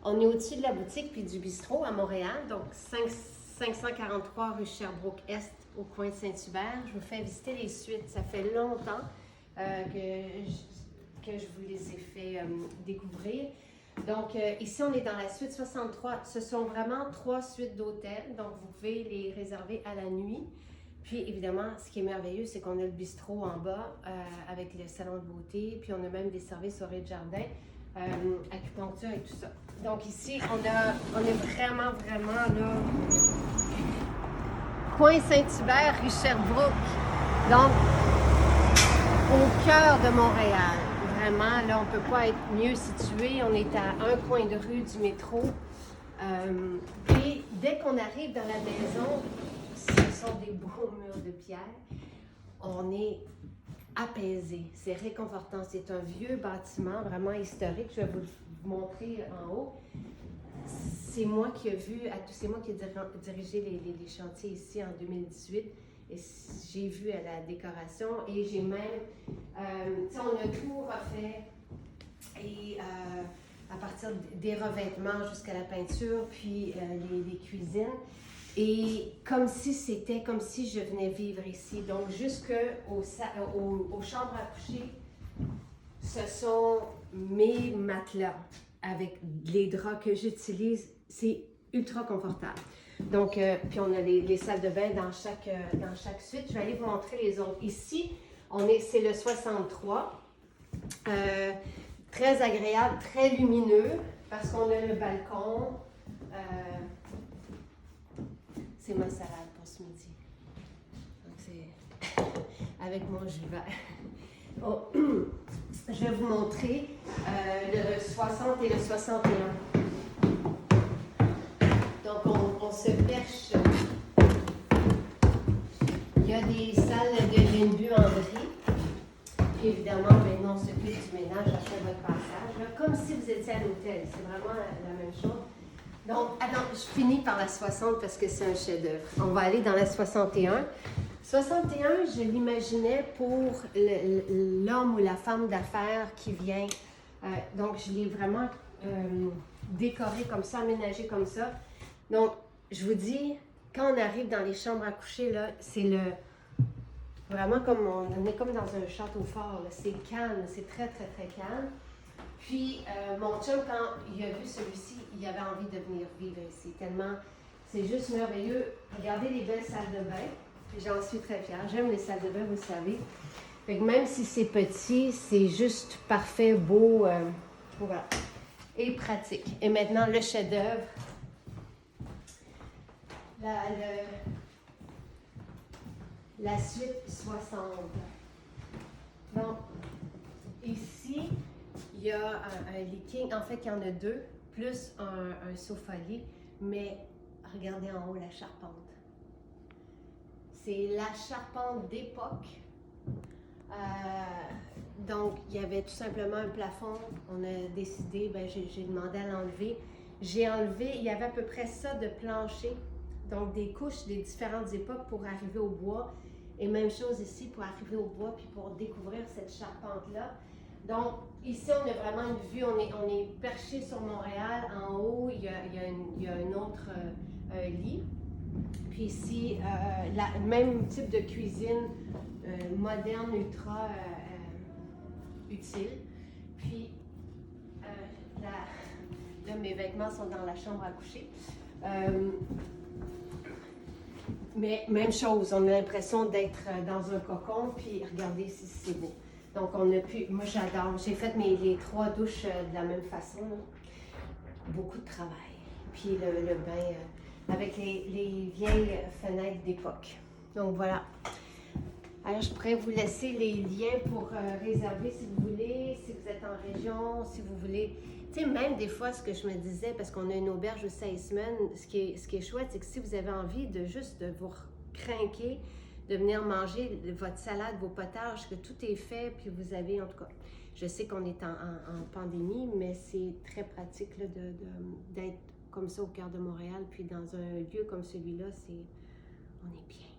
On est au-dessus de la boutique puis du bistrot à Montréal, donc 543 rue Sherbrooke-Est, au coin de Saint-Hubert. Je vous fais visiter les suites. Ça fait longtemps que je vous les ai fait découvrir. Donc, ici, on est dans la suite 63. Ce sont vraiment 3 suites d'hôtels, donc vous pouvez les réserver à la nuit. Puis, évidemment, ce qui est merveilleux, c'est qu'on a le bistrot en bas avec le salon de beauté, puis on a même des services au rez-de-jardin, acupuncture et tout ça. Donc, ici, on est vraiment là, coin Saint-Hubert, rue Sherbrooke. Donc, au cœur de Montréal. Vraiment, là, on ne peut pas être mieux situé. On est à un coin de rue du métro. Et dès qu'on arrive dans la maison, ce sont des beaux murs de pierre. On est apaisé. C'est réconfortant. C'est un vieux bâtiment vraiment historique. Je vais vous le montrer en haut. C'est moi qui ai dirigé les chantiers ici en 2018. Et j'ai vu à la décoration et j'ai même, on a tout refait et à partir des revêtements jusqu'à la peinture, puis les cuisines. Et comme si je venais vivre ici. Donc jusqu'aux chambres à coucher, ce sont mes matelas avec les draps que j'utilise. C'est ultra confortable. Donc, puis on a les salles de bain dans chaque suite. Je vais aller vous montrer les autres. Ici, c'est le 63. Très agréable, très lumineux, parce qu'on a le balcon. C'est ma salade pour ce midi. Donc, c'est avec mon jus vert. Oh, je vais vous montrer le 60 et le 61. Donc, on se perche. Il y a des salles de buanderie. Puis, évidemment, maintenant, on s'occupe du ménage après votre passage. Là, comme si vous étiez à l'hôtel. C'est vraiment la même chose. Donc, je finis par la 60 parce que c'est un chef-d'œuvre. On va aller dans la 61. 61, je l'imaginais pour l'homme ou la femme d'affaires qui vient. Donc, je l'ai vraiment décoré comme ça, aménagé comme ça. Donc, je vous dis, quand on arrive dans les chambres à coucher, là, c'est vraiment comme on est comme dans un château fort. C'est calme, c'est très, très, très calme. Puis, mon chum, quand il a vu celui-ci, il avait envie de venir vivre ici. Tellement, c'est juste merveilleux. Regardez les belles salles de bain. J'en suis très fière. J'aime les salles de bain, vous le savez. Fait que même si c'est petit, c'est juste parfait, beau, voilà. Et pratique. Et maintenant, le chef-d'œuvre. La suite 60. Donc, ici, il y a un lit king. En fait, il y en a 2, plus un sofa-lit. Mais regardez en haut la charpente. C'est la charpente d'époque. Donc, il y avait tout simplement un plafond. On a décidé, j'ai demandé à l'enlever. J'ai enlevé, il y avait à peu près ça de plancher. Donc, des couches des différentes époques pour arriver au bois. Et même chose ici pour arriver au bois puis pour découvrir cette charpente-là. Donc, ici, on a vraiment une vue. On est perché sur Montréal. En haut, il y a un autre lit. Puis ici, le même type de cuisine moderne, ultra utile. Puis, là, mes vêtements sont dans la chambre à coucher. Mais même chose, on a l'impression d'être dans un cocon, puis regardez si c'est beau. Donc, moi j'adore, j'ai fait les 3 douches de la même façon, là. Beaucoup de travail. Puis le bain avec les vieilles fenêtres d'époque. Donc voilà. Alors, je pourrais vous laisser les liens pour réserver si vous voulez, si vous êtes en région, si vous voulez. Tu sais, même des fois, ce que je me disais, parce qu'on a une auberge de 16 semaines, ce qui est chouette, c'est que si vous avez envie de vous craquer, de venir manger votre salade, vos potages, que tout est fait, puis vous avez, en tout cas, je sais qu'on est en pandémie, mais c'est très pratique là, d'être comme ça au cœur de Montréal, puis dans un lieu comme celui-là, on est bien.